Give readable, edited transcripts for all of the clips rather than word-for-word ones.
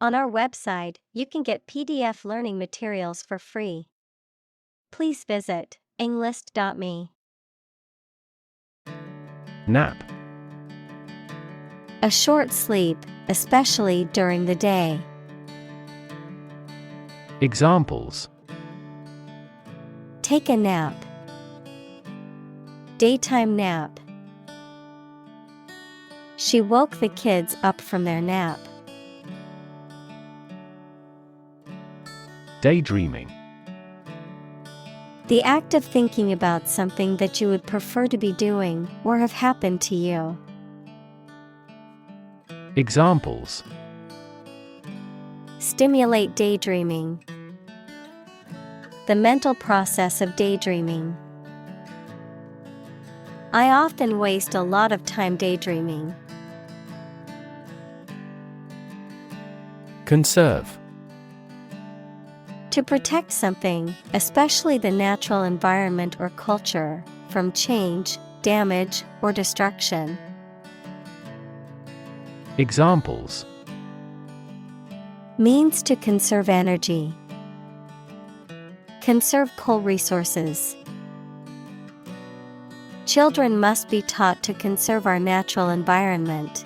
On our website, you can get PDF learning materials for free. Please visit englist.me. Nap. A short sleep, especially during the day. Examples: Take a nap. Daytime nap. She woke the kids up from their nap. Daydreaming. The act of thinking about something that you would prefer to be doing or have happened to you. Examples: Stimulate daydreaming. The mental process of daydreaming. I often waste a lot of time daydreaming. Conserve. To protect something, especially the natural environment or culture, from change, damage, or destruction. Examples: Means to conserve energy. Conserve coal resources. Children must be taught to conserve our natural environment.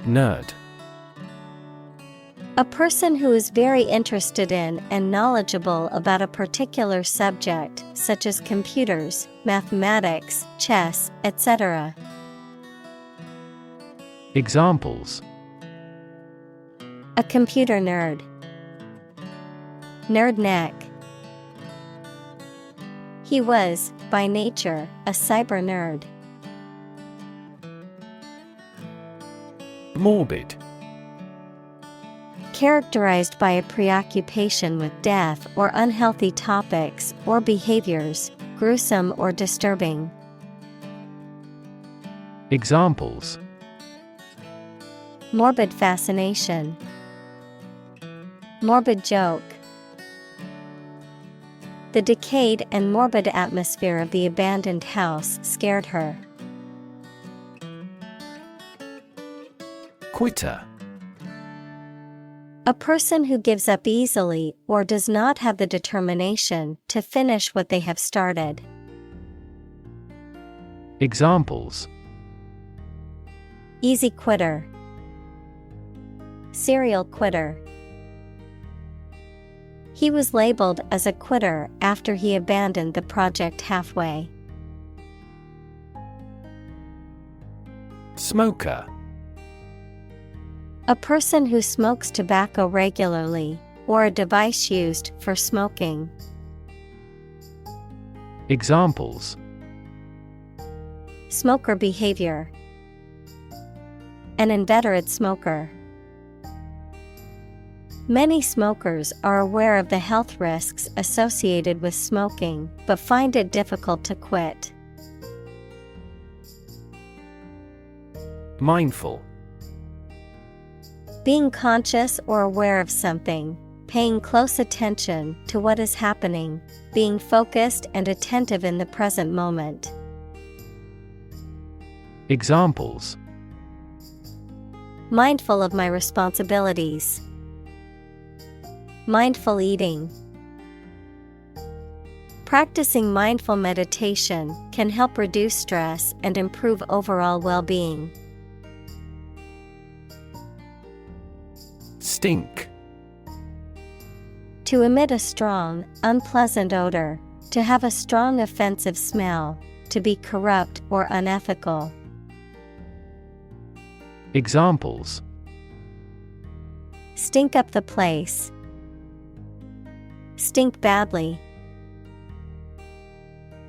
Nerd. A person who is very interested in and knowledgeable about a particular subject, such as computers, mathematics, chess, etc. Examples: A computer nerd. Nerd neck. He was, by nature, a cyber nerd. Morbid. Characterized by a preoccupation with death or unhealthy topics or behaviors, gruesome or disturbing. Examples: Morbid fascination. Morbid joke. The decayed and morbid atmosphere of the abandoned house scared her. Quitter. A person who gives up easily or does not have the determination to finish what they have started. Examples: Easy quitter. Serial quitter. He was labeled as a quitter after he abandoned the project halfway. Smoker. A person who smokes tobacco regularly, or a device used for smoking. Examples: Smoker behavior. An inveterate smoker. Many smokers are aware of the health risks associated with smoking, but find it difficult to quit. Mindful. Being conscious or aware of something, paying close attention to what is happening, being focused and attentive in the present moment. Examples: Mindful of my responsibilities. Mindful eating. Practicing mindful meditation can help reduce stress and improve overall well-being. Stink. To emit a strong, unpleasant odor, to have a strong offensive smell, to be corrupt or unethical. Examples: Stink up the place. Stink badly.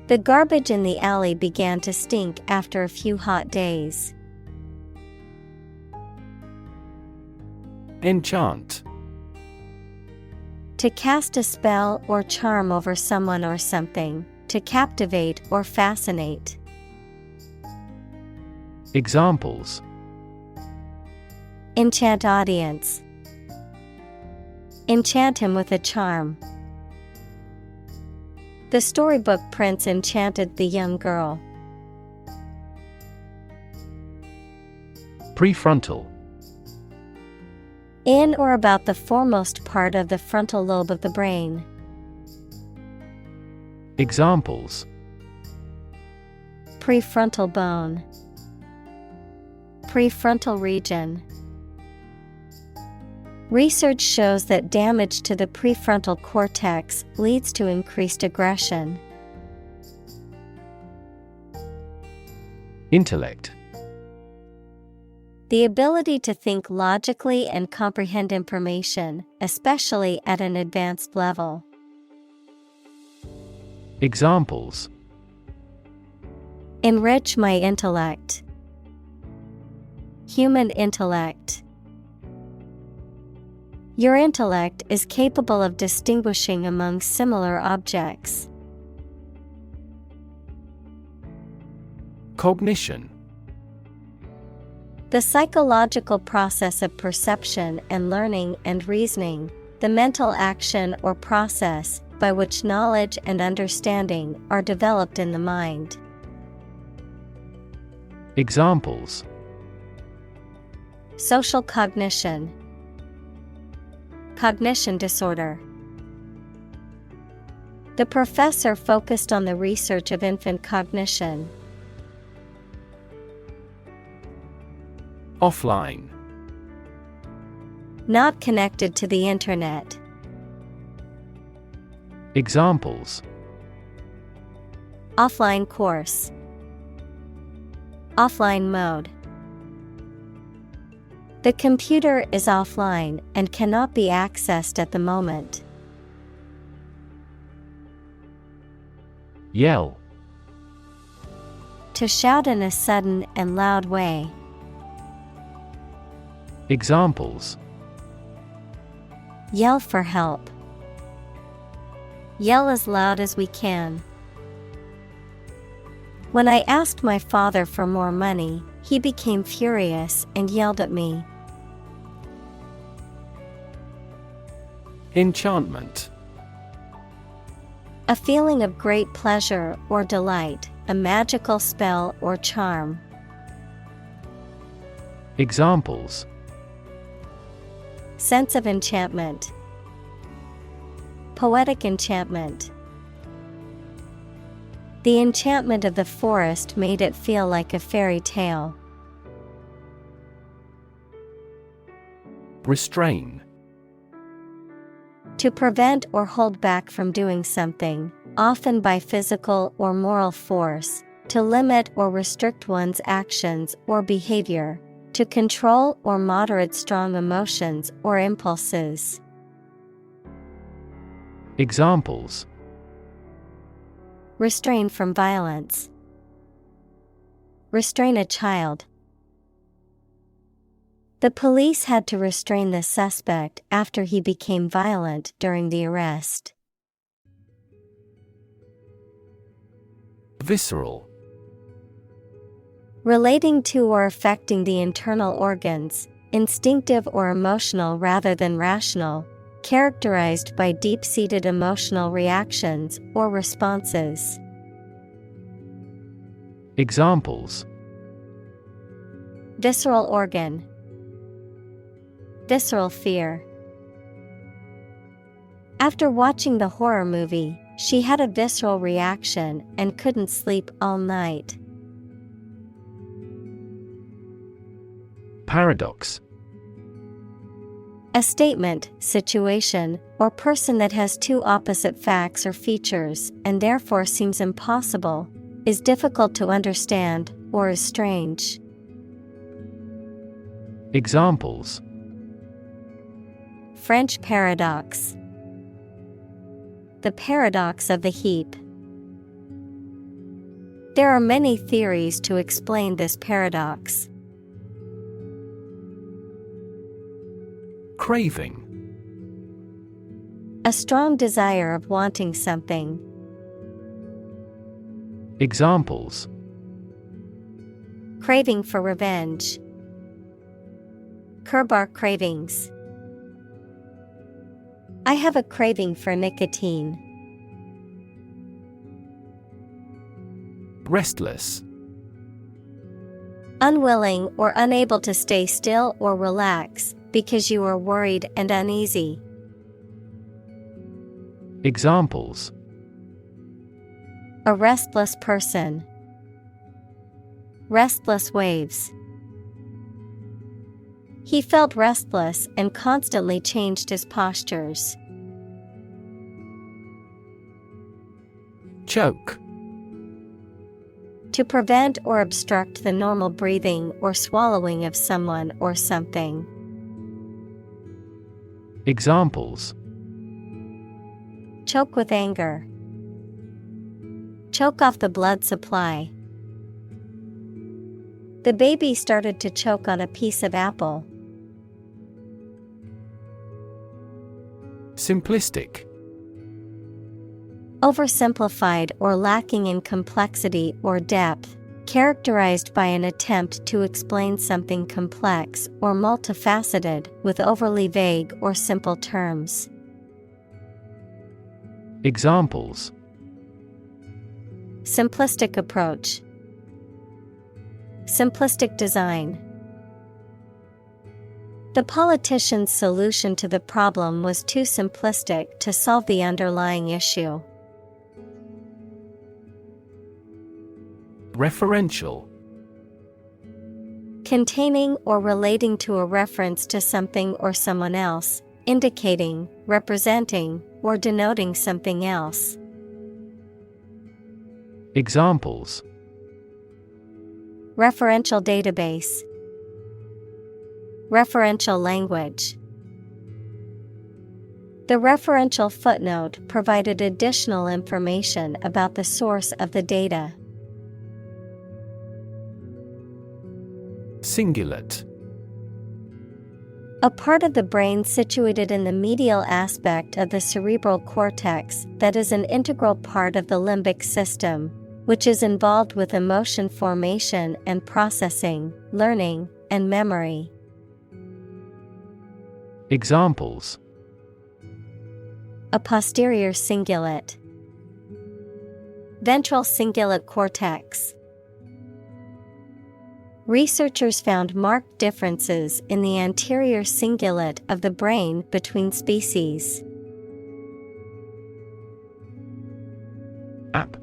The garbage in the alley began to stink after a few hot days. Enchant. To cast a spell or charm over someone or something, to captivate or fascinate. Examples: Enchant audience. Enchant him with a charm. The storybook prince enchanted the young girl. Prefrontal. In or about the foremost part of the frontal lobe of the brain. Examples: Prefrontal bone. Prefrontal region. Research shows that damage to the prefrontal cortex leads to increased aggression. Intellect. The ability to think logically and comprehend information, especially at an advanced level. Examples: Enrich my intellect. Human intellect. Your intellect is capable of distinguishing among similar objects. Cognition. The psychological process of perception and learning and reasoning, the mental action or process by which knowledge and understanding are developed in the mind. Examples: Social cognition. Cognition disorder. The professor focused on the research of infant cognition. Offline. Not connected to the internet. Examples: Offline course. Offline mode. The computer is offline and cannot be accessed at the moment. Yell. To shout in a sudden and loud way. Examples: Yell for help. Yell as loud as we can. When I asked my father for more money, he became furious and yelled at me. Enchantment. A feeling of great pleasure or delight, a magical spell or charm. Examples: Sense of enchantment. Poetic enchantment. The enchantment of the forest made it feel like a fairy tale. Restrain. To prevent or hold back from doing something, often by physical or moral force, to limit or restrict one's actions or behavior, to control or moderate strong emotions or impulses. Examples: Restrain from violence. Restrain a child. The police had to restrain the suspect after he became violent during the arrest. Visceral. Relating to or affecting the internal organs, instinctive or emotional rather than rational, characterized by deep-seated emotional reactions or responses. Examples: Visceral organ. Visceral fear. After watching the horror movie, she had a visceral reaction and couldn't sleep all night. Paradox. A statement, situation, or person that has two opposite facts or features and therefore seems impossible, is difficult to understand, or is strange. Examples: French paradox. The paradox of the heap. There are many theories to explain this paradox. Craving. A strong desire of wanting something. Examples: Craving for revenge. Curb our cravings. I have a craving for nicotine. Restless. Unwilling or unable to stay still or relax because you are worried and uneasy. Examples: A restless person. Restless waves. He felt restless and constantly changed his postures. Choke. To prevent or obstruct the normal breathing or swallowing of someone or something. Examples: Choke with anger. Choke off the blood supply. The baby started to choke on a piece of apple. Simplistic. Oversimplified or lacking in complexity or depth, characterized by an attempt to explain something complex or multifaceted with overly vague or simple terms. Examples: Simplistic approach. Simplistic design. The politician's solution to the problem was too simplistic to solve the underlying issue. Referential. Containing or relating to a reference to something or someone else, indicating, representing, or denoting something else. Examples: Referential database. Referential language. The referential footnote provided additional information about the source of the data. Cingulate. A part of the brain situated in the medial aspect of the cerebral cortex that is an integral part of the limbic system, which is involved with emotion formation and processing, learning, and memory. Examples: A posterior cingulate. Ventral cingulate cortex. Researchers found marked differences in the anterior cingulate of the brain between species. App.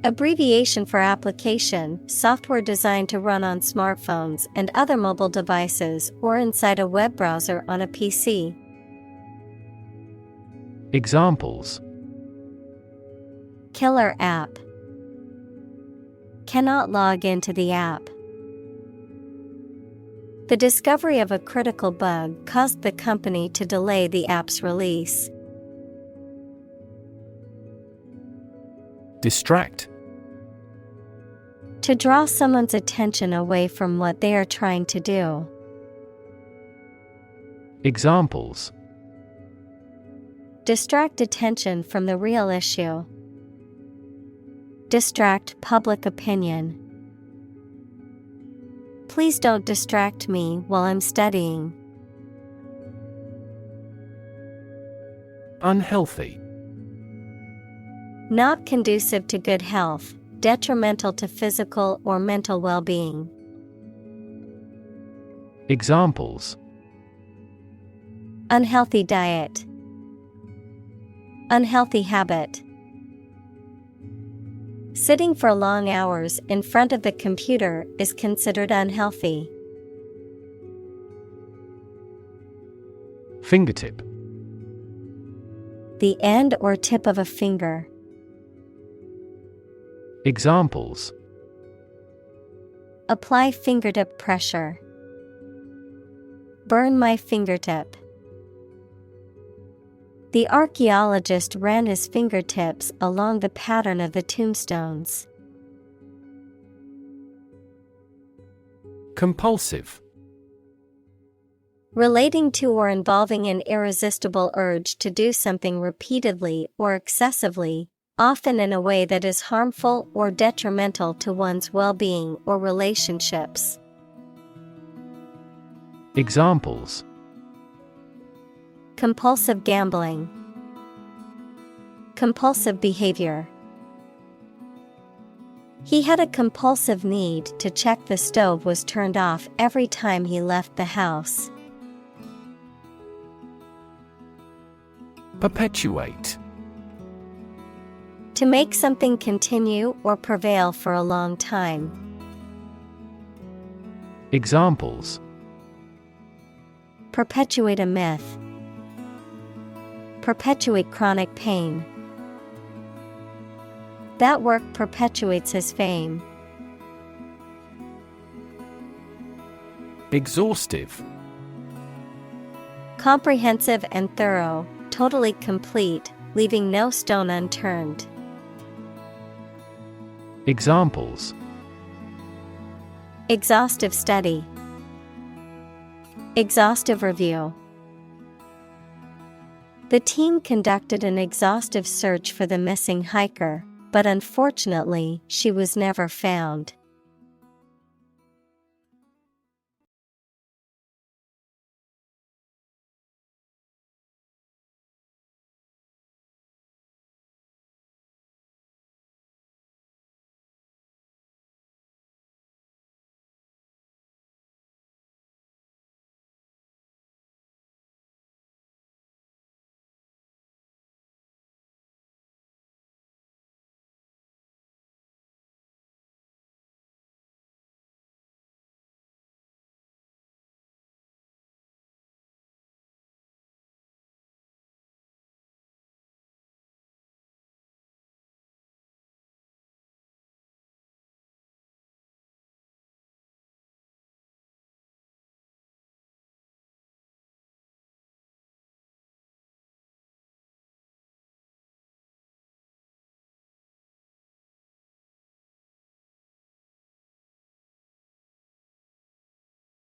Abbreviation for application, software designed to run on smartphones and other mobile devices or inside a web browser on a PC. Examples: Killer app. Cannot log into the app. The discovery of a critical bug caused the company to delay the app's release. Distract. To draw someone's attention away from what they are trying to do. Examples: Distract attention from the real issue. Distract public opinion. Please don't distract me while I'm studying. Unhealthy. Not conducive to good health, detrimental to physical or mental well-being. Examples: Unhealthy diet. Unhealthy habit. Sitting for long hours in front of the computer is considered unhealthy. Fingertip. The end or tip of a finger. Examples: Apply fingertip pressure. Burn my fingertip. The archaeologist ran his fingertips along the pattern of the tombstones. Compulsive. Relating to or involving an irresistible urge to do something repeatedly or excessively, often in a way that is harmful or detrimental to one's well-being or relationships. Examples: Compulsive gambling. Compulsive behavior. He had a compulsive need to check the stove was turned off every time he left the house. Perpetuate. To make something continue or prevail for a long time. Examples: Perpetuate a myth. Perpetuate chronic pain. That work perpetuates his fame. Exhaustive. Comprehensive and thorough, totally complete, leaving no stone unturned. Examples: Exhaustive study. Exhaustive review. The team conducted an exhaustive search for the missing hiker, but unfortunately, she was never found.